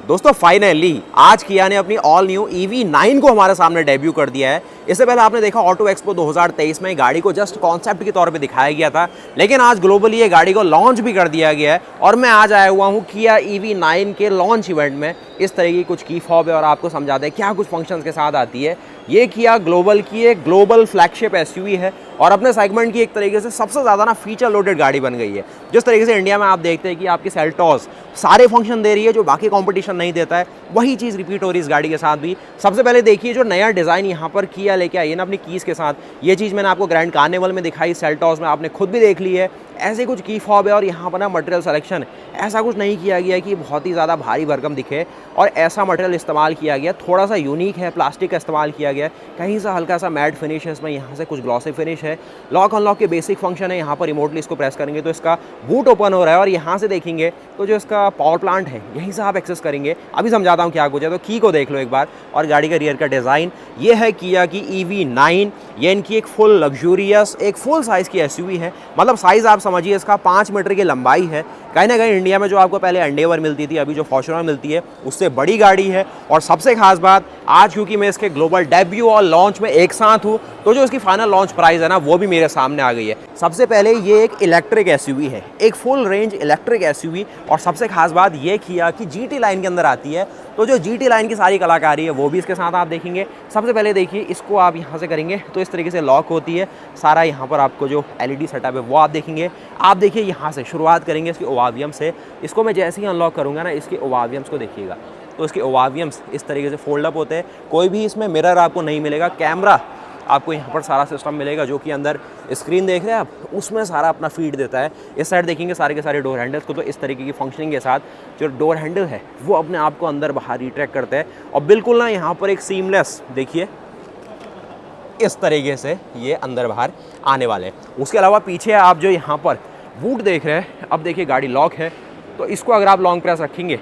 दोस्तों फाइनली आज किया ने अपनी ऑल न्यू EV9 को हमारे सामने डेब्यू कर दिया है। इससे पहले आपने देखा ऑटो एक्सपो 2023 में गाड़ी को जस्ट कॉन्सेप्ट के तौर पे दिखाया गया था, लेकिन आज ग्लोबली ये गाड़ी को लॉन्च भी कर दिया गया है। और मैं आज आया हुआ हूँ किया EV9 के लॉन्च इवेंट में। इस तरह की कुछ की फॉब है और आपको समझाते हैं क्या कुछ फंक्शंस के साथ आती है। ये किया ग्लोबल की एक ग्लोबल फ्लैगशिप SUV है और अपने सेगमेंट की एक तरीके से सबसे ज़्यादा ना फीचर लोडेड गाड़ी बन गई है। जिस तरीके से इंडिया में आप देखते हैं कि आपकी सेल्टॉस सारे फंक्शन दे रही है जो बाकी कंपटीशन नहीं देता है, वही चीज़ रिपीट हो रही है इस गाड़ी के साथ भी। सबसे पहले देखिए जो नया डिज़ाइन यहाँ पर किया लेके आई है ना अपनी कीज़ के साथ, ये चीज़ मैंने आपको ग्रैंड कार्निवल में दिखाई, सेल्टॉस में आपने खुद भी देख ली है। ऐसे कुछ की फॉब है और यहाँ पर ना मटेरियल सिलेक्शन ऐसा कुछ नहीं किया गया है कि बहुत ही ज़्यादा भारी भरकम दिखे, और ऐसा मटेरियल इस्तेमाल किया गया थोड़ा सा यूनिक है। प्लास्टिक का इस्तेमाल किया गया है, कहीं से हल्का सा मैट फिनिश है इसमें, यहाँ से कुछ ग्लॉसी फिनिश है। लॉक अनलॉक के बेसिक फंक्शन है, यहाँ पर रिमोटली इसको प्रेस करेंगे तो इसका बूट ओपन हो रहा है, और यहाँ से देखेंगे तो जो इसका पावर प्लांट है यहीं से आप एक्सेस करेंगे। अभी समझाता हूँ क्या कुछ है, तो की को देख लो एक बार। और गाड़ी का रियर का डिज़ाइन ये है किया की EV9। ये इनकी एक फुल लग्जूरियस एक फुल साइज़ की SUV है। मतलब साइज़ आप समझिए इसका 5 मीटर की लंबाई है। कहीं ना कहीं इंडिया में जो आपको पहले एंडेवर मिलती थी, अभी जो फॉर्च्यूनर मिलती है उससे बड़ी गाड़ी है। और सबसे खास बात आज क्योंकि मैं इसके ग्लोबल डेब्यू और लॉन्च में एक साथ हूँ, तो जो इसकी फाइनल लॉन्च प्राइस है ना वो भी मेरे सामने आ गई है। सबसे पहले ये एक इलेक्ट्रिक SUV है, एक फुल रेंज इलेक्ट्रिक SUV। और सबसे खास बात ये किया कि GT लाइन के अंदर आती है, तो जो GT लाइन की सारी कलाकारी है वो भी इसके साथ आप देखेंगे। सबसे पहले देखिए इसको आप यहाँ से करेंगे तो इस तरीके से लॉक होती है। सारा यहाँ पर आपको जो LED सेटअप है वो आप देखेंगे। आप देखिए यहाँ से शुरुआत करेंगे इसके ओवावियम से। इसको मैं जैसे ही अनलॉक करूँगा ना, इसके ओवावियम्स को देखिएगा तो इसके ओवावियम्स इस तरीके से फोल्ड अप होते हैं। कोई भी इसमें मिरर आपको नहीं मिलेगा, कैमरा आपको यहाँ पर सारा सिस्टम मिलेगा जो कि अंदर स्क्रीन देख रहे हैं आप, उसमें सारा अपना फीड देता है। इस साइड देखेंगे सारे के सारे डोर हैंडल्स को, तो इस तरीके की फंक्शनिंग के साथ जो डोर हैंडल है वो अपने आप को अंदर बाहर रिट्रैक्ट करते हैं। और बिल्कुल ना यहाँ पर एक सीमलेस देखिए इस तरीके से ये अंदर बाहर आने वाले हैं। उसके अलावा पीछे आप जो यहाँ पर बूट देख रहे हैं, अब देखिए गाड़ी लॉक है, तो इसको अगर आप लॉन्ग प्रेस रखेंगे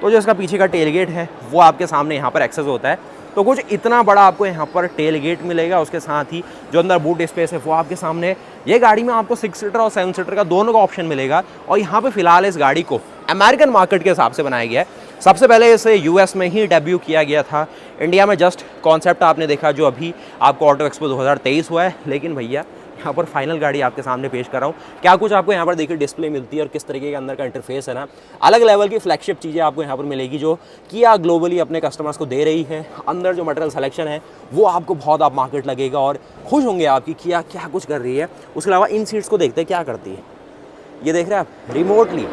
तो जो इसका पीछे का टेल गेट है वो आपके सामने यहाँ पर एक्सेस होता है। तो कुछ इतना बड़ा आपको यहाँ पर टेल गेट मिलेगा। उसके साथ ही जो अंदर बूट स्पेस है वो आपके सामने। ये गाड़ी में आपको 6 सीटर और 7 सीटर का दोनों का ऑप्शन मिलेगा। और यहाँ पे फिलहाल इस गाड़ी को अमेरिकन मार्केट के हिसाब से बनाया गया है। सबसे पहले इसे US में ही डेब्यू किया गया था। इंडिया में जस्ट कॉन्सेप्ट आपने देखा जो अभी आपको ऑटो एक्सपो 2023 हुआ है, लेकिन भैया यहाँ पर फाइनल गाड़ी आपके सामने पेश कर रहा हूँ। क्या कुछ आपको यहाँ पर देखिए डिस्प्ले मिलती है और किस तरीके के अंदर का इंटरफेस है ना, अलग लेवल की फ्लैगशिप चीज़ें आपको यहाँ पर मिलेगी जो किया ग्लोबली अपने कस्टमर्स को दे रही है। अंदर जो मटेरियल सिलेक्शन है वो आपको बहुत आप मार्केट लगेगा और खुश होंगे आपकी किया क्या कुछ कर रही है। उसके अलावा इन सीट्स को देखते हैं क्या करती है। ये देख रहे हैं आप, रिमोटली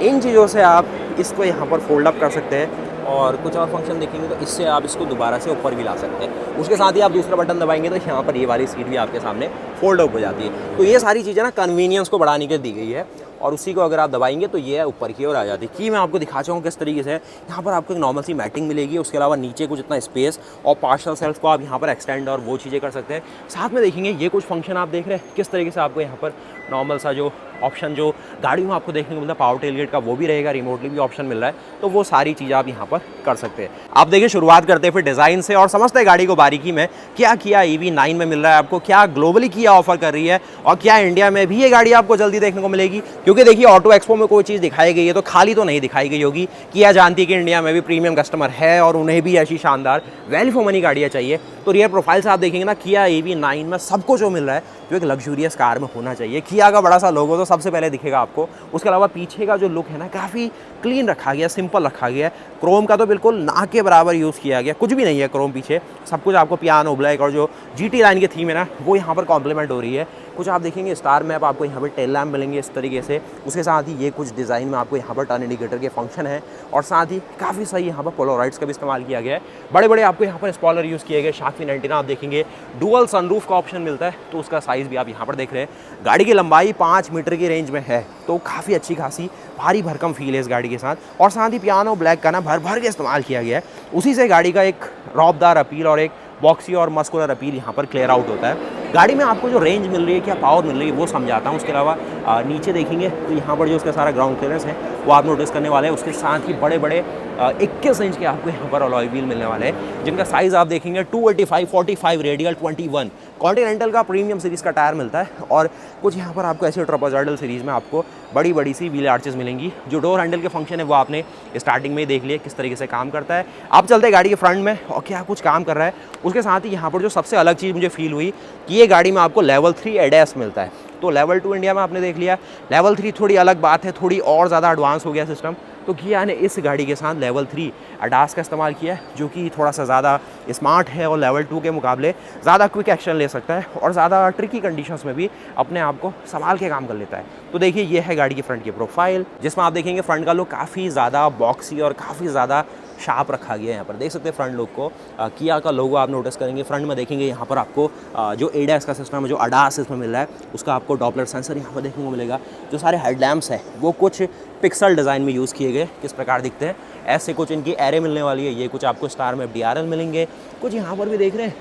इन चीज़ों से आप इसको यहाँ पर फोल्ड अप कर सकते हैं। और कुछ और फंक्शन देखेंगे तो इससे आप इसको दोबारा से ऊपर भी ला सकते हैं। उसके साथ ही आप दूसरा बटन दबाएंगे तो यहाँ पर ये वाली सीट भी आपके सामने फोल्ड अप हो जाती है। तो ये सारी चीज़ें ना कन्वीनियंस को बढ़ाने के दी गई है, और उसी को अगर आप दबाएंगे तो ये ऊपर की ओर आ जाती है। कि मैं आपको दिखा चाहूँ किस तरीके से यहाँ पर आपको एक नॉर्मल सी मैटिंग मिलेगी। उसके अलावा नीचे कुछ इतना स्पेस और पार्शल सेल्फ को आप यहाँ पर एक्सटेंड और वो चीज़ें कर सकते हैं। साथ में देखेंगे ये कुछ फंक्शन आप देख रहे हैं किस तरीके से आपको यहाँ पर नॉर्मल सा जो ऑप्शन जो गाड़ी में आपको देखने को मिलता है पावर टेल गेट का वो भी रहेगा, रिमोटली भी ऑप्शन मिल रहा है। तो वो सारी चीज़ आप यहाँ पर कर सकते हैं। आप देखिए शुरुआत करते हैं फिर डिज़ाइन से और समझते हैं गाड़ी को बारीकी में क्या किया EV9 में मिल रहा है आपको, क्या ग्लोबली किया ऑफर कर रही है और क्या इंडिया में भी ये गाड़ी आपको जल्दी देखने को मिलेगी। क्योंकि देखिए ऑटो एक्सपो में कोई चीज़ दिखाई गई है तो खाली तो नहीं दिखाई गई होगी। किया जानती है कि इंडिया में भी प्रीमियम कस्टमर है और उन्हें भी ऐसी शानदार वैल्यू फॉर मनी गाड़ियाँ चाहिए। तो रियर प्रोफाइल से आप देखेंगे ना किया EV9 में सबको जो मिल रहा है जो एक लग्जूरियस कार में होना चाहिए। किया का बड़ा सा लोगो तो सबसे पहले दिखेगा आपको। उसके अलावा पीछे का जो लुक है ना काफ़ी क्लीन रखा गया, सिंपल रखा गया। क्रोम का तो बिल्कुल ना के बराबर यूज़ किया गया, कुछ भी नहीं है क्रोम पीछे। सब कुछ आपको पियानो ब्लैक और जो GT लाइन की थीम है ना वो यहाँ पर कॉम्प्लीमेंट हो रही है। कुछ आप देखेंगे स्टार मैप आपको यहाँ पर टेल लैम्प मिलेंगे इस तरीके से। उसके साथ ही ये कुछ डिज़ाइन में आपको यहाँ पर टर्न इंडिकेटर के फंक्शन है, और साथ ही काफ़ी सही यहाँ पर पोलराइड्स का भी इस्तेमाल किया गया है। बड़े बड़े आपको यहाँ पर स्पॉइलर यूज़ किए गए। शार्क फिन एंटीना आप देखेंगे, डुअल सनरूफ का ऑप्शन मिलता है, तो उसका साइज़ भी आप यहाँ पर देख रहे हैं। गाड़ी की लंबाई 5 मीटर की रेंज में है, तो काफ़ी अच्छी खासी भारी भरकम फील है इस गाड़ी के साथ। और साथ ही पियानो ब्लैक का ना भर भर के इस्तेमाल किया गया है। उसी से गाड़ी का एक रौबदार अपील और एक बॉक्सी और मस्कुलर अपील यहाँ पर क्लियर आउट होता है। गाड़ी में आपको जो रेंज मिल रही है, क्या पावर मिल रही है वो समझाता हूँ। उसके अलावा नीचे देखेंगे तो यहाँ पर जो उसका सारा ग्राउंड क्लियरेंस है वो आप नोटिस करने वाले हैं। उसके साथ ही बड़े बड़े 21 इंच के आपको यहाँ पर अलॉय व्हील मिलने वाले हैं, जिनका साइज़ आप देखेंगे 285, 45, रेडियल 21। कॉन्टिनेंटल का प्रीमियम सीरीज़ का टायर मिलता है। और कुछ यहाँ पर आपको ऐसे ट्रापेजॉइडल सीरीज़ में आपको बड़ी बड़ी सी व्हील आर्चेस मिलेंगी। जो डोर हैंडल के फंक्शन है वो आपने स्टार्टिंग में ही देख लिया किस तरीके से काम करता है। आप चलते हैं गाड़ी के फ्रंट में और क्या कुछ काम कर रहा है। उसके साथ ही यहाँ पर जो सबसे अलग चीज़ मुझे फील हुई कि ये गाड़ी में आपको लेवल 3 ADAS मिलता है। तो लेवल 2 इंडिया में आपने देख लिया, लेवल 3 थोड़ी अलग बात है, थोड़ी और ज़्यादा एडवांस हो गया सिस्टम। तो किया ने इस गाड़ी के साथ लेवल 3 ADAS का इस्तेमाल किया है, जो कि थोड़ा सा ज़्यादा स्मार्ट है और लेवल 2 के मुकाबले ज़्यादा क्विक एक्शन ले सकता है और ज़्यादा ट्रिकी कंडीशंस में भी अपने आप को संभाल के काम कर लेता है। तो देखिए ये है गाड़ी की फ्रंट की प्रोफाइल, जिसमें आप देखेंगे फ्रंट का लुक काफ़ी ज़्यादा बॉक्सी और काफ़ी ज़्यादा शार्प रखा गया है। यहाँ पर देख सकते हैं फ्रंट लुक को, किया का लोगो आप नोटिस करेंगे। फ्रंट में देखेंगे यहाँ पर आपको जो ADAS का सिस्टम है, जो ADAS इसमें मिल रहा है, उसका आपको डॉपलर सेंसर यहाँ पर देखने को मिलेगा। जो सारे हेडलैम्प्स हैं वो कुछ पिक्सल डिज़ाइन में यूज़ किए गए, किस प्रकार दिखते हैं ऐसे कुछ इनकी एरे मिलने वाली है। ये कुछ आपको स्टार में DRL मिलेंगे। कुछ यहाँ पर भी देख रहे हैं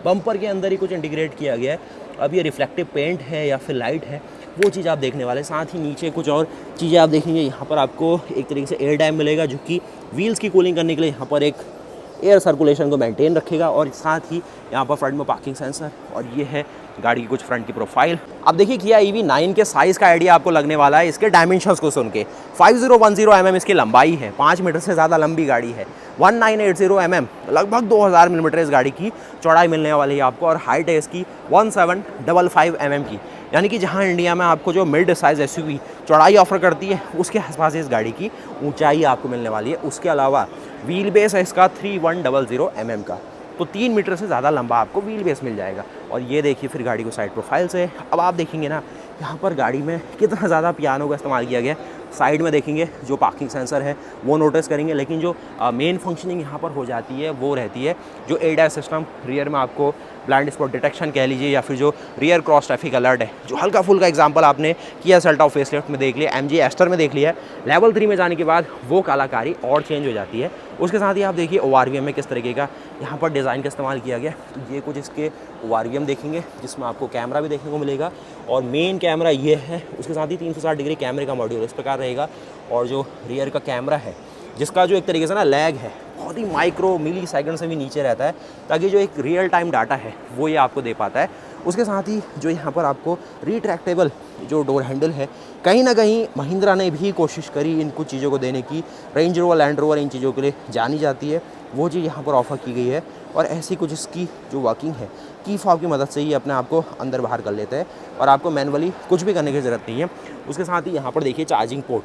बम्पर के अंदर ही कुछ इंटीग्रेट किया गया है। अब ये रिफ्लेक्टिव पेंट है या फिर लाइट है, वो चीज़ आप देखने वाले। साथ ही नीचे कुछ और चीज़ें आप देखेंगे। यहाँ पर आपको एक तरीके से एयर डैम मिलेगा, जो कि व्हील्स की कूलिंग करने के लिए यहाँ पर एक एयर सर्कुलेशन को मेंटेन रखेगा। और साथ ही यहाँ पर फ्रंट में पार्किंग सेंसर। और ये है गाड़ी की कुछ फ्रंट की प्रोफाइल। अब देखिए किया EV9 के साइज़ का आइडिया आपको लगने वाला है इसके डायमेंशंस को सुन के। 5010 mm इसकी लंबाई है, 5 मीटर से ज़्यादा लंबी गाड़ी है। 1980 mm, लगभग 2000 मिलीमीटर इस गाड़ी की चौड़ाई मिलने वाली है आपको। और हाइट है इसकी 1755 mm की, यानी कि जहां इंडिया में आपको जो मिड साइज़ SUV चौड़ाई ऑफर करती है उसके आसपास इस गाड़ी की ऊंचाई आपको मिलने वाली है। उसके अलावा व्हील बेस है इसका 3100 mm का, तो 3 मीटर से ज़्यादा लंबा आपको व्हील बेस मिल जाएगा। और ये देखिए फिर गाड़ी को साइड प्रोफाइल से। अब आप देखेंगे ना यहाँ पर गाड़ी में कितना ज़्यादा पियानो का इस्तेमाल किया गया। साइड में देखेंगे जो पार्किंग सेंसर है वो नोटिस करेंगे, लेकिन जो मेन फंक्शनिंग यहाँ पर हो जाती है वो रहती है जो ADAS सिस्टम। रियर में आपको ब्लाइंड स्पॉट डिटेक्शन कह लीजिए या फिर जो रियर क्रॉस ट्रैफिक अलर्ट है, जो हल्का फुल्का एग्जांपल आपने किया सेल्टॉफ फेसलिफ्ट में देख लिया, MG एस्टर में देख लिया है। लेवल 3 में जाने के बाद वो कलाकारी और चेंज हो जाती है। उसके साथ ही आप देखिए ORVM में किस तरीके का यहाँ पर डिज़ाइन का इस्तेमाल किया गया। तो ये कुछ इसके ORVM देखेंगे, जिसमें आपको कैमरा भी देखने को मिलेगा। और मेन कैमरा ये है, उसके साथ ही 360 डिग्री कैमरे का मॉड्यूल इस प्रकार रहेगा। और जो रियर का कैमरा है, जिसका जो एक तरीके से ना लैग है, बहुत ही माइक्रो मिली सेकंड से भी नीचे रहता है, ताकि जो एक रियल टाइम डाटा है वो ये आपको दे पाता है। उसके साथ ही जो यहाँ पर आपको रिट्रैक्टेबल जो डोर हैंडल है, कहीं ना कहीं महिंद्रा ने भी कोशिश करी इन कुछ चीज़ों को देने की। रेंज रोवर, लैंड रोवर इन चीज़ों के लिए जानी जाती है, वो चीज़ यहाँ पर ऑफर की गई है। और ऐसी कुछ इसकी जो वर्किंग है, की फॉब की मदद से ही अपने आप को अंदर बाहर कर लेते हैं और आपको मैनुअली कुछ भी करने की ज़रूरत नहीं है। उसके साथ ही यहाँ पर देखिए चार्जिंग पोर्ट,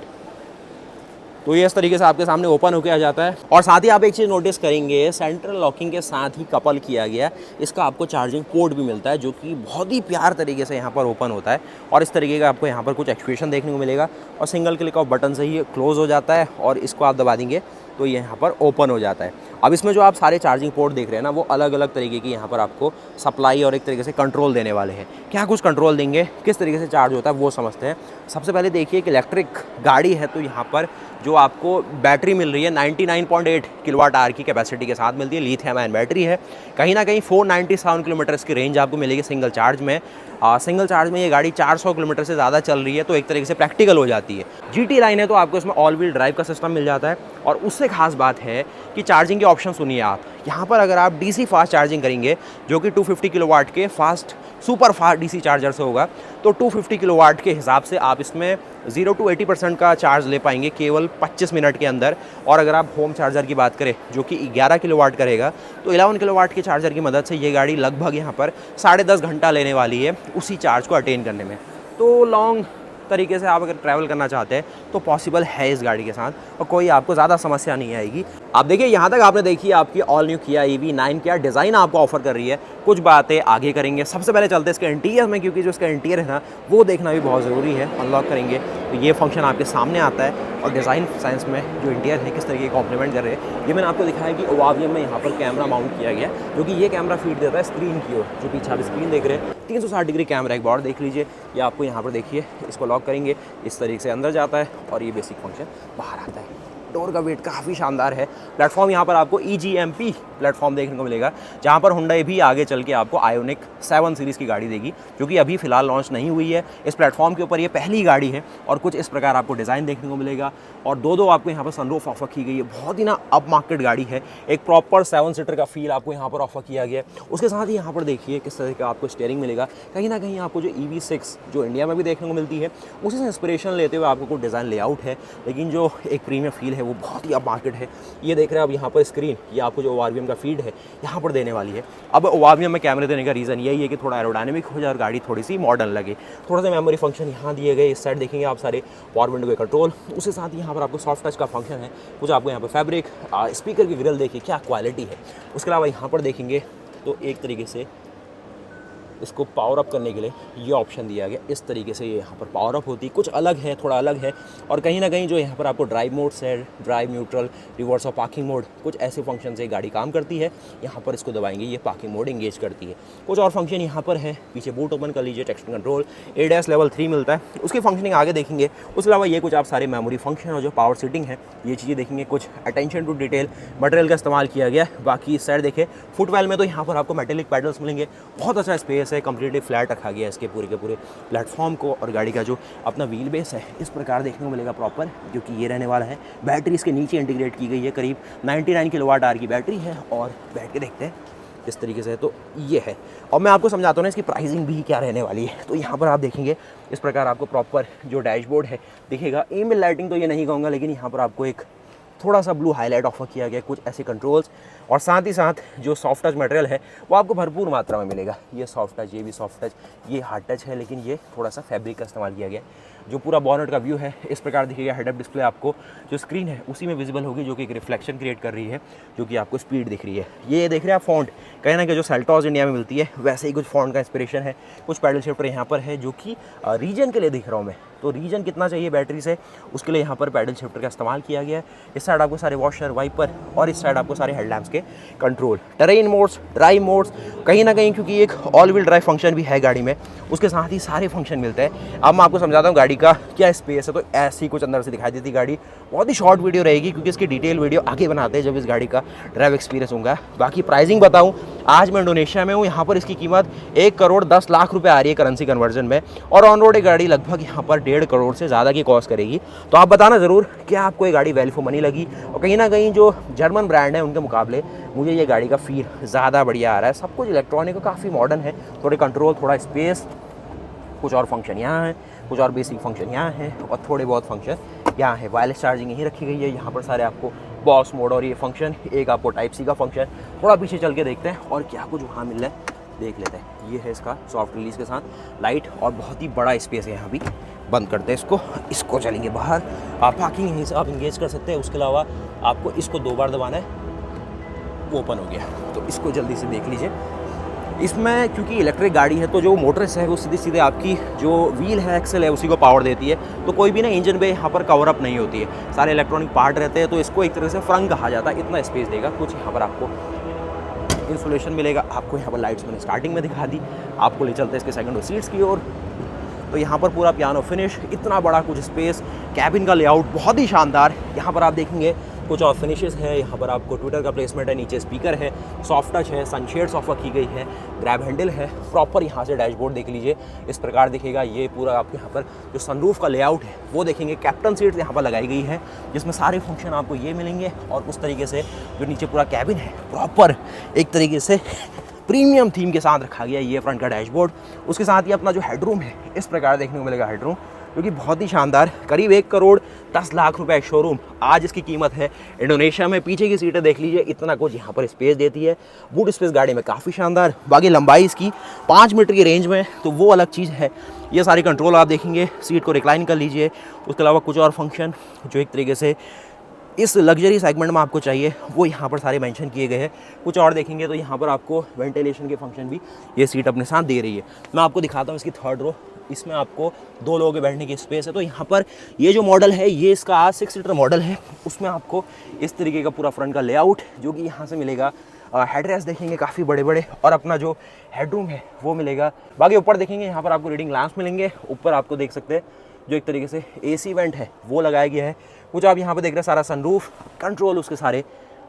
तो ये इस तरीके से आपके सामने ओपन होकर आ जाता है। और साथ ही आप एक चीज़ नोटिस करेंगे, सेंट्रल लॉकिंग के साथ ही कपल किया गया इसका आपको चार्जिंग पोर्ट भी मिलता है, जो कि बहुत ही प्यार तरीके से यहाँ पर ओपन होता है। और इस तरीके का आपको यहाँ पर कुछ एक्सप्रेशन देखने को मिलेगा। और सिंगल क्लिक ऑफ बटन से ही क्लोज़ हो जाता है और इसको आप दबा देंगे तो ये यहाँ पर ओपन हो जाता है। अब इसमें जो आप सारे चार्जिंग पोर्ट देख रहे हैं ना, वो अलग अलग तरीके की यहाँ पर आपको सप्लाई और एक तरीके से कंट्रोल देने वाले हैं। क्या कुछ कंट्रोल देंगे, किस तरीके से चार्ज होता है वो समझते हैं। सबसे पहले देखिए कि इलेक्ट्रिक गाड़ी है, तो यहाँ पर जो आपको बैटरी मिल रही है 99.8 kWh की कैपेसिटी के साथ मिलती है। लिथियम आयन बैटरी है। कहीं ना कहीं 497 किलोमीटर की रेंज आपको मिलेगी सिंगल चार्ज में। सिंगल चार्ज में ये गाड़ी 400 किलोमीटर से ज़्यादा चल रही है, तो एक तरीके से प्रैक्टिकल हो जाती है। GT लाइन है तो आपको इसमें ऑल व्हील ड्राइव का सिस्टम मिल जाता है। और उससे खास बात है कि चार्जिंग के ऑप्शन सुनिए आप यहाँ पर। अगर आप DC फास्ट चार्जिंग करेंगे, जो कि 250 किलोवाट के fast super fast DC charger से होगा, तो 250 किलोवाट के हिसाब से आप इसमें 0 to 80% का चार्ज ले पाएंगे केवल 25 मिनट के अंदर। और अगर आप होम चार्जर की बात करें, जो कि 11 किलोवाट करेगा, तो 11 किलोवाट के चार्जर की मदद से ये गाड़ी लगभग यहाँ पर 10.5 घंटा लेने वाली है उसी चार्ज को अटेन करने में। तो लॉन्ग तरीके से आप अगर ट्रैवल करना चाहते हैं तो पॉसिबल है इस गाड़ी के साथ, और कोई आपको ज़्यादा समस्या नहीं आएगी। आप देखिए यहाँ तक आपने देखी आपकी ऑल न्यू किया EV9 क्या डिज़ाइन आपको ऑफर कर रही है। कुछ बातें आगे करेंगे। सबसे पहले चलते हैं इसके इंटीरियर में, क्योंकि जो इसका इंटीरियर है ना, वो देखना भी बहुत ज़रूरी है। अनलॉक करेंगे तो ये फंक्शन आपके सामने आता है। और डिज़ाइन साइंस में जो इंटीरियर है किस तरीके कॉम्प्लीमेंट कर रहे हैं, ये मैंने आपको दिखाया कि ORVM में यहाँ पर कैमरा माउंट किया गया, जो कि ये कैमरा फीड देता है स्क्रीन की ओर। जो पीछे आप स्क्रीन देख रहे हैं 360 डिग्री कैमरा एक बार देख लीजिए। ये आपको यहाँ पर देखिए, इसको लॉक करेंगे, इस तरीके से अंदर जाता है और ये बेसिक फंक्शन बाहर आता है। डोर का वेट काफ़ी शानदार है। प्लेटफॉर्म यहाँ पर आपको EGMP प्लेटफॉर्म देखने को मिलेगा, जहाँ पर हुंडई भी आगे चल के आपको आयोनिक 7 सीरीज़ की गाड़ी देगी, जो कि अभी फिलहाल लॉन्च नहीं हुई है। इस प्लेटफॉर्म के ऊपर ये पहली गाड़ी है और कुछ इस प्रकार आपको डिज़ाइन देखने को मिलेगा और दो आपको यहाँ पर सनरूफ ऑफर की गई है। बहुत ही ना अप मार्केट गाड़ी है, एक प्रॉपर 7 सीटर का फील आपको यहाँ पर ऑफर किया गया है। उसके साथ ही यहाँ पर देखिए किस तरह का आपको स्टीयरिंग मिलेगा। कहीं ना कहीं आपको जो EV6 जो इंडिया में भी देखने को मिलती है उसी से इंस्पिरेशन लेते हुए आपको कुछ डिज़ाइन लेआउट है, लेकिन जो एक प्रीमियम फील है वो बहुत ही अप मार्केट है। ये देख रहे हैं आप यहाँ पर स्क्रीन, ये आपको जो ORVM का फीड है यहाँ पर देने वाली है। अब ORVM में कैमरे देने का रीज़न यही है कि थोड़ा एरोडायनेमिक हो जाए और गाड़ी थोड़ी सी मॉडर्न लगे। थोड़ा सा मेमोरी फंक्शन यहाँ दिए गए। इस साइड देखेंगे आप सारे पावर विंडो के कंट्रोल, उसके साथ ही यहाँ पर आपको सॉफ्ट टच का फंक्शन है। कुछ आपको यहाँ पर फैब्रिक, स्पीकर की ग्रिल देखिए क्या क्वालिटी है। उसके अलावा यहाँ पर देखेंगे तो एक तरीके से इसको पावर अप करने के लिए ये ऑप्शन दिया गया। इस तरीके से ये यहाँ पर पावर अप होती है, कुछ अलग है, थोड़ा अलग है। और कहीं ना कहीं जो यहाँ पर आपको ड्राइव मोड्स है, ड्राइव, न्यूट्रल, रिवर्स और पार्किंग मोड, कुछ ऐसे फंक्शन से गाड़ी काम करती है। यहाँ पर इसको दबाएंगे ये पार्किंग मोड इंगेज करती है। कुछ और फंक्शन यहाँ पर है, पीछे बूट ओपन कर लीजिए, टेक्सचर कंट्रोल, ADAS लेवल 3 मिलता है, उसकी फंक्शनिंग आगे देखेंगे। उसके अलावा ये कुछ आप सारे मेमोरी फंक्शन और जो पावर सीटिंग है ये चीज़ें देखेंगे। कुछ अटेंशन टू डिटेल मटेरियल का इस्तेमाल किया गया। बाकी इस साइड देखें फुटवेल में तो यहाँ पर आपको मेटेलिक पैडल्स मिलेंगे। बहुत अच्छा स्पेस है, कम्प्लीटली फ्लैट रखा गया है इसके पूरे के पूरे प्लेटफॉर्म को। और गाड़ी का जो अपना व्हील बेस है इस प्रकार देखने को मिलेगा प्रॉपर, जो कि ये रहने वाला है। बैटरी इसके नीचे इंटीग्रेट की गई है, करीब 99 किलोवाट आवर की बैटरी है। और बैठ के देखते हैं इस तरीके से, तो ये है। और मैं आपको समझाता हूँ ना इसकी प्राइसिंग भी क्या रहने वाली है। तो यहाँ पर आप देखेंगे इस प्रकार आपको प्रॉपर जो डैशबोर्ड है दिखेगा। ईमेल लाइटिंग तो ये नहीं कहूँगा, लेकिन यहाँ पर आपको एक थोड़ा सा ब्लू हाईलाइट ऑफर किया गया, कुछ ऐसे कंट्रोल्स। और साथ ही साथ जो सॉफ्ट टच मटेरियल है वो आपको भरपूर मात्रा में मिलेगा। ये सॉफ्ट टच, ये भी सॉफ्ट टच, ये हार्ड टच है, लेकिन ये थोड़ा सा फैब्रिक का इस्तेमाल किया गया। जो पूरा बॉनेट का व्यू है इस प्रकार दिखेगा। हेड अप डिस्प्ले आपको जो स्क्रीन है उसी में विजिबल होगी, जो कि एक रिफ्लेक्शन क्रिएट कर रही है, जो कि आपको स्पीड दिख रही है। ये देख रहे हैं आप फॉन्ट, कहीं ना कहीं जो सेल्टॉस इंडिया में मिलती है वैसे ही कुछ फॉन्ट का इंस्पिरेशन है। कुछ पैडल शिफ्टर यहाँ पर है, जो कि रीजन के लिए दिख रहा हूँ मैं। तो रीजन कितना चाहिए बैटरी से, उसके लिए यहाँ पर पैडल शिफ्टर का इस्तेमाल किया गया है। इस साइड आपको सारे वॉशर, वाइपर और इस साइड आपको सारे हेडलैम्प्स के control, terrain modes, drive modes. कहीं ना कहीं क्योंकि एक ऑल व्हील ड्राइव फंक्शन भी है गाड़ी में, उसके साथ ही सारे फंक्शन मिलते हैं। अब मैं आपको समझाता हूँ गाड़ी का क्या स्पेस है। तो ऐसी कुछ अंदर से दिखाई देती गाड़ी। बहुत ही शॉर्ट वीडियो रहेगी, क्योंकि इसकी डिटेल वीडियो आगे बनाते हैं जब इस गाड़ी का ड्राइव एक्सपीरियंस होगा। बाकी प्राइसिंग बताऊँ, आज मैं इंडोनेशिया में हूँ, यहाँ पर इसकी कीमत 1,10,00,000 रुपये आ रही है करेंसी कन्वर्जन में। और ऑन रोड एक गाड़ी लगभग यहाँ पर 1.5 करोड़ से ज़्यादा की कॉस्ट करेगी। तो आप बताना ज़रूर क्या आपको ये गाड़ी वैल्यू फॉर मनी लगी। और कहीं ना कहीं जो जर्मन ब्रांड है उनके मुकाबले मुझे ये गाड़ी का फील ज़्यादा बढ़िया आ रहा है। सब कुछ इलेक्ट्रॉनिक काफ़ी मॉडर्न है, थोड़े कंट्रोल, थोड़ा स्पेस, कुछ और फंक्शन यहाँ है, कुछ और बेसिक फंक्शन यहाँ है और थोड़े बहुत फंक्शन यहाँ है। वायरलेस चार्जिंग यहीं रखी गई है। यहाँ पर सारे आपको बॉस मोड और ये फंक्शन, एक आपको टाइप सी का फंक्शन। थोड़ा पीछे चल के देखते हैं और क्या कुछ वहाँ मिल रहा है देख लेते हैं। ये है इसका सॉफ्ट रिलीज़ के साथ लाइट और बहुत ही बड़ा स्पेस है यहाँ भी। बंद करते हैं इसको चलेंगे बाहर। आप पार्किंग यहीं से आप इंगेज कर सकते हैं। उसके अलावा आपको इसको 2 बार दबाना है, वो ओपन हो गया। तो इसको जल्दी से देख लीजिए। इसमें क्योंकि इलेक्ट्रिक गाड़ी है तो जो मोटर्स है वो सीधे सीधे आपकी जो व्हील है, एक्सेल है, उसी को पावर देती है। तो कोई भी ना इंजन पे यहाँ पर कवर अप नहीं होती है, सारे इलेक्ट्रॉनिक पार्ट रहते हैं। तो इसको एक तरह से फ्रंट कहा जाता है। इतना स्पेस देगा। कुछ यहाँ पर आपको इंसुलेशन मिलेगा। आपको यहाँ पर लाइट्स मैंने स्टार्टिंग में दिखा दी। आपको ले चलते हैं इसके सेकंड सीट्स की ओर। तो यहाँ पर पूरा पियानो फिनिश, इतना बड़ा कुछ स्पेस, कैबिन का लेआउट बहुत ही शानदार। यहाँ पर आप देखेंगे कुछ और फिनिशेस है। यहाँ पर आपको ट्विटर का प्लेसमेंट है, नीचे स्पीकर है, सॉफ्ट टच है, सनशेड्स ऑफर की गई है, ग्रैब हैंडल है। प्रॉपर यहाँ से डैशबोर्ड देख लीजिए, इस प्रकार दिखेगा। ये पूरा आपको यहाँ पर जो सनरूफ का लेआउट है वो देखेंगे। कैप्टन सीट यहाँ पर लगाई गई है, जिसमें सारे फंक्शन आपको ये मिलेंगे। और उस तरीके से जो नीचे पूरा कैबिन है प्रॉपर एक तरीके से प्रीमियम थीम के साथ रखा गया। ये फ्रंट का डैशबोर्ड, उसके साथ ही अपना जो हेडरूम है इस प्रकार देखने को मिलेगा। हेडरूम जो कि बहुत ही शानदार, करीब 1,10,00,000 रुपए शोरूम। आज इसकी कीमत है इंडोनेशिया में। पीछे की सीटें देख लीजिए, इतना कुछ यहाँ पर स्पेस देती है। बूट स्पेस गाड़ी में काफ़ी शानदार। बाकी लंबाई इसकी 5 मीटर की रेंज में, तो वो अलग चीज़ है। ये सारे कंट्रोल आप देखेंगे। सीट को रिक्लाइन कर लीजिए। उसके अलावा कुछ और फंक्शन जो एक तरीके से इस लग्जरी सेगमेंट में आपको चाहिए वो यहाँ पर सारे मेंशन किए गए हैं। कुछ और देखेंगे तो यहाँ पर आपको वेंटिलेशन के फंक्शन भी ये सीट अपने साथ दे रही है। मैं आपको दिखाता हूँ इसकी थर्ड रो। इसमें आपको 2 लोगों के बैठने की स्पेस है। तो यहाँ पर ये जो मॉडल है ये इसका आज 6 सीटर मॉडल है। उसमें आपको इस तरीके का पूरा फ्रंट का लेआउट जो कि यहाँ से मिलेगा। हेडरेस्ट देखेंगे काफ़ी बड़े बड़े, और अपना जो हेडरूम है वो मिलेगा। बाकी ऊपर देखेंगे यहाँ पर आपको रीडिंग लैंप्स मिलेंगे। ऊपर आपको देख सकते हैं जो एक तरीके से AC वेंट है वो लगाया गया है। कुछ आप यहाँ पे देख रहे हैं सारा सनरूफ कंट्रोल उसके सारे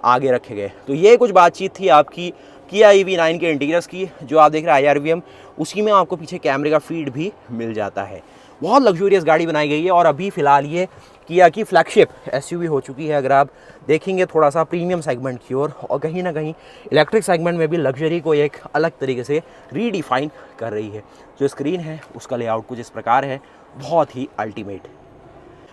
आगे रखे गए। तो ये कुछ बातचीत थी आपकी किया EV9 के इंटीरियर्स की। जो आप देख रहे हैं IRVM, उसी में आपको पीछे कैमरे का फीड भी मिल जाता है। बहुत लग्जूरियस गाड़ी बनाई गई है और अभी फ़िलहाल ये किया की फ्लैगशिप SUV हो चुकी है। अगर आप देखेंगे थोड़ा सा प्रीमियम सेगमेंट की ओर, और कहीं ना कहीं इलेक्ट्रिक सेगमेंट में भी लग्जरी को एक अलग तरीके से रीडिफाइन कर रही है। जो स्क्रीन है उसका लेआउट कुछ इस प्रकार है, बहुत ही अल्टीमेट।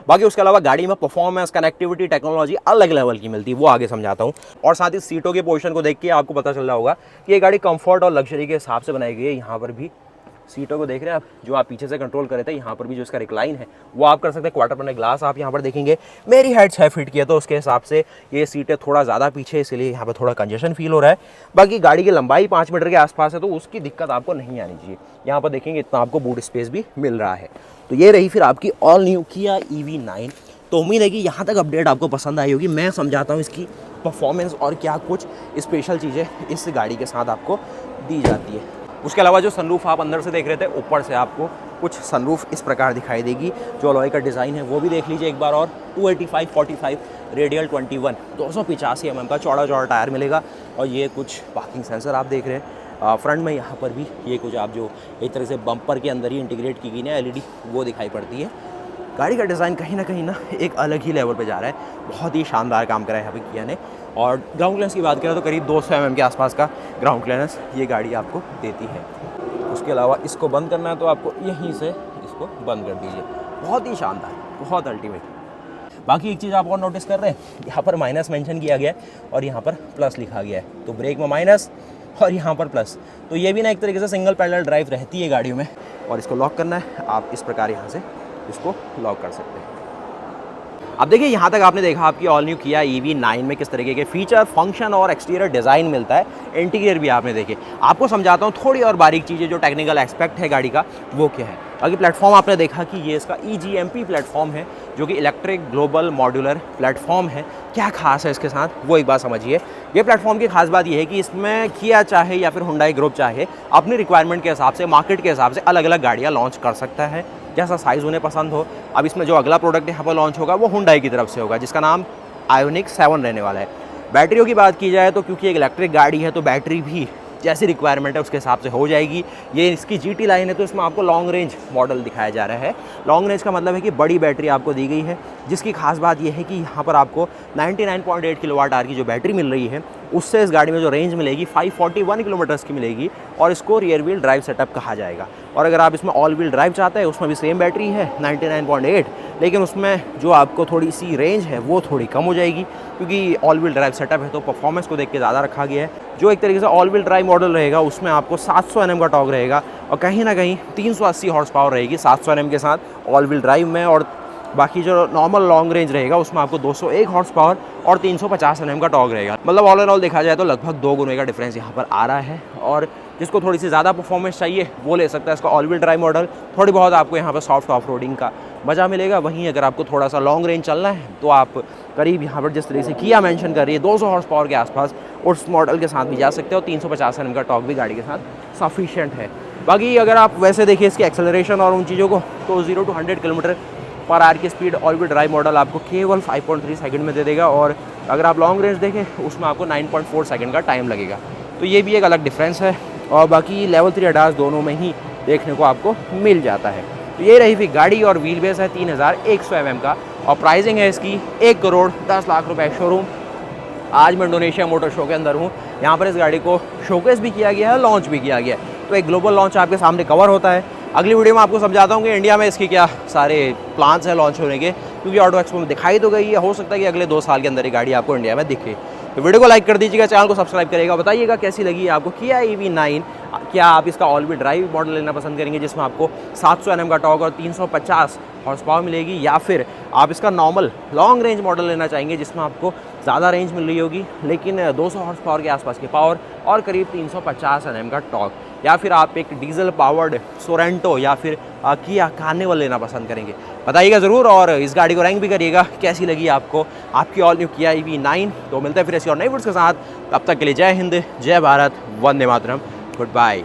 बाकी उसके अलावा गाड़ी में परफॉर्मेंस, कनेक्टिविटी, टेक्नोलॉजी अलग लेवल की मिलती है, वो आगे समझाता हूँ। और साथ ही सीटों के पोजीशन को देख के आपको पता चल रहा होगा कि ये गाड़ी कंफर्ट और लग्जरी के हिसाब से बनाई गई है। यहाँ पर भी सीटों को देख रहे हैं आप, जो आप पीछे से कंट्रोल कर रहे थे, यहाँ पर भी जो इसका रिक्लाइन है वो आप कर सकते हैं। क्वार्टर पैनल ग्लास आप यहाँ पर देखेंगे। मेरी हाइट 6 फीट की है, तो उसके हिसाब से ये सीटें थोड़ा ज़्यादा पीछे, इसलिए यहाँ पर थोड़ा कंजेशन फील हो रहा है। बाकी गाड़ी की लंबाई 5 मीटर के आसपास है, तो उसकी दिक्कत आपको नहीं आनी चाहिए। यहाँ पर देखेंगे इतना आपको बूट स्पेस भी मिल रहा है। तो ये रही फिर आपकी ऑल न्यू किया EV9। तो उम्मीद है कि यहाँ तक अपडेट आपको पसंद आई होगी। मैं समझाता हूँ इसकी परफॉर्मेंस और क्या कुछ स्पेशल चीज़ें इस गाड़ी के साथ आपको दी जाती है। उसके अलावा जो सनरूफ आप अंदर से देख रहे थे, ऊपर से आपको कुछ सनरूफ इस प्रकार दिखाई देगी। जो अलॉय का डिज़ाइन है वो भी देख लीजिए एक बार। और 285/45 रेडियल 21 285 mm का चौड़ा टायर मिलेगा। और ये कुछ पार्किंग सेंसर आप देख रहे हैं फ्रंट में। यहाँ पर भी ये कुछ आप जो एक तरह से बम्पर के अंदर ही इंटीग्रेट की गई ना LED, वो दिखाई पड़ती है। गाड़ी का डिज़ाइन कहीं ना एक अलग ही लेवल पे जा रहा है। बहुत ही शानदार काम करा है यहाँ पे किया ने। और ग्राउंड क्लियरेंस की बात करें तो करीब 200 mm के आसपास का ग्राउंड क्लियरेंस ये गाड़ी आपको देती है। उसके अलावा इसको बंद करना है तो आपको यहीं से इसको बंद कर दीजिए। बहुत ही शानदार, बहुत अल्टीमेट। बाकी एक चीज़ आप और नोटिस कर रहे हैं, यहाँ पर माइनस मेंशन किया गया है और यहाँ पर प्लस लिखा गया है। तो ब्रेक में माइनस और यहाँ पर प्लस। तो ये भी ना एक तरीके से सिंगल पैडल ड्राइव रहती है गाड़ियों में। और इसको लॉक करना है, आप इस प्रकार यहाँ से इसको लॉक कर सकते हैं। अब देखिए यहाँ तक आपने देखा आपकी ऑल न्यू किया EV9 में किस तरीके के फीचर, फंक्शन और एक्सटीरियर डिज़ाइन मिलता है। इंटीरियर भी आपने देखे। आपको समझाता हूँ थोड़ी और बारीक चीज़ें, जो टेक्निकल एस्पेक्ट है गाड़ी का वो क्या है। बाकी प्लेटफॉर्म आपने देखा कि ये इसका EGMP प्लेटफॉर्म है, जो कि इलेक्ट्रिक ग्लोबल मॉड्यूलर प्लेटफॉर्म है। क्या खास है इसके साथ, वो एक बार समझिए। ये प्लेटफॉर्म की खास बात ये है कि इसमें किया चाहे या फिर हुंडई ग्रुप चाहे अपनी रिक्वायरमेंट के हिसाब से, मार्केट के हिसाब से अलग अलग गाड़ियाँ लॉन्च कर सकता है, जैसा साइज़ उन्हें पसंद हो। अब इसमें जो अगला प्रोडक्ट यहाँ पर लॉन्च होगा वो हुंडई की तरफ से होगा, जिसका नाम आयोनिक 7 रहने वाला है। बैटरियों की बात की जाए तो क्योंकि एक इलेक्ट्रिक गाड़ी है तो बैटरी भी जैसी रिक्वायरमेंट है उसके हिसाब से हो जाएगी। ये इसकी GT लाइन है, तो इसमें आपको लॉन्ग रेंज मॉडल दिखाया जा रहा है। लॉन्ग रेंज का मतलब है कि बड़ी बैटरी आपको दी गई है, जिसकी खास बात यह है कि यहाँ पर आपको 99.8 kWh की जो बैटरी मिल रही है, उससे इस गाड़ी में जो रेंज मिलेगी 541 किलोमीटर्स की मिलेगी। और इसको रियर व्हील ड्राइव सेटअप कहा जाएगा। और अगर आप इसमें ऑल व्हील ड्राइव चाहते हैं, उसमें भी सेम बैटरी है 99.8, लेकिन उसमें जो आपको थोड़ी सी रेंज है वो थोड़ी कम हो जाएगी, क्योंकि ऑल व्हील ड्राइव सेटअप है तो परफॉर्मेंस को देख के ज़्यादा रखा गया है। जो एक तरीके से ऑल व्हील ड्राइव मॉडल रहेगा उसमें आपको 700 Nm का टॉर्क रहेगा और कहीं ना कहीं 380 हॉर्स पावर रहेगी 700 Nm के साथ ऑल व्हील ड्राइव में। और बाकी जो नॉर्मल लॉन्ग रेंज रहेगा उसमें आपको 201 हॉर्स पावर और 350 Nm का टॉर्क रहेगा। मतलब ऑल एंड ऑल देखा जाए तो लगभग 2 गुने का डिफरेंस यहाँ पर आ रहा है। और जिसको थोड़ी सी ज़्यादा परफॉर्मेंस चाहिए वो ले सकता है इसका ऑल व्हील ड्राइव मॉडल। थोड़ी बहुत आपको यहाँ पर सॉफ्ट ऑफ रोडिंग का मज़ा मिलेगा। वहीं अगर आपको थोड़ा सा लॉन्ग रेंज चलना है तो आप करीब यहाँ पर जिस तरीके से किया मेंशन कर रही है 200 हॉर्स पावर के आसपास उस मॉडल के साथ भी जा सकते हो। 350 Nm का टॉर्क भी गाड़ी के साथ सफिशिएंट है। बाकी अगर आप वैसे देखिए इसकी एक्सेलरेशन और उन चीज़ों को, तो 0 to 100 km/h की speed all wheel drive model आपको केवल 5.3 सेकंड में दे देगा। और अगर आप लॉन्ग रेंज देखें उसमें आपको 9.4 सेकंड का टाइम लगेगा। तो ये भी एक अलग डिफरेंस है। और बाकी लेवल 3 ADAS दोनों में ही देखने को आपको मिल जाता है। तो ये रही फिर गाड़ी। और व्हील बेस है 3100 mm का और प्राइसिंग है इसकी 1,10,00,000 रुपये शोरूम। आज मैं इंडोनेशिया मोटर शो के अंदर हूँ। यहाँ पर इस गाड़ी को शोकेस भी किया गया है, लॉन्च भी किया गया है। तो एक ग्लोबल लॉन्च आपके सामने कवर होता है। अगली वीडियो में आपको समझाता हूँ कि इंडिया में इसके क्या सारे प्लान्स हैं लॉन्च होने के, क्योंकि ऑटो एक्सपो में दिखाई तो गई है। हो सकता है कि अगले 2 साल के अंदर ये गाड़ी आपको इंडिया में दिखे। तो वीडियो को लाइक कर दीजिएगा, चैनल को सब्सक्राइब करिएगा, बताइएगा कैसी लगी आपको किया EV9। क्या आप इसका ऑल व्हील ड्राइव मॉडल लेना पसंद करेंगे जिसमें आपको 700 Nm का टॉर्क और 350 हॉर्स पावर मिलेगी, या फिर आप इसका नॉर्मल लॉन्ग रेंज मॉडल लेना चाहेंगे जिसमें आपको ज़्यादा रेंज मिल रही होगी लेकिन 200 हॉर्स पावर के आसपास की पावर और करीब 350 Nm का टॉर्क, या फिर आप एक डीजल पावर्ड सोरेंटो या फिर किया कार्निवल लेना पसंद करेंगे। बताइएगा ज़रूर और इस गाड़ी को रैंक भी करिएगा कैसी लगी आपको आपकी ऑल न्यू किया EV9। तो मिलते हैं फिर ऐसी और नई वीडियोस के साथ। तब तक के लिए जय हिंद, जय भारत, वंदे मातरम, गुड बाय।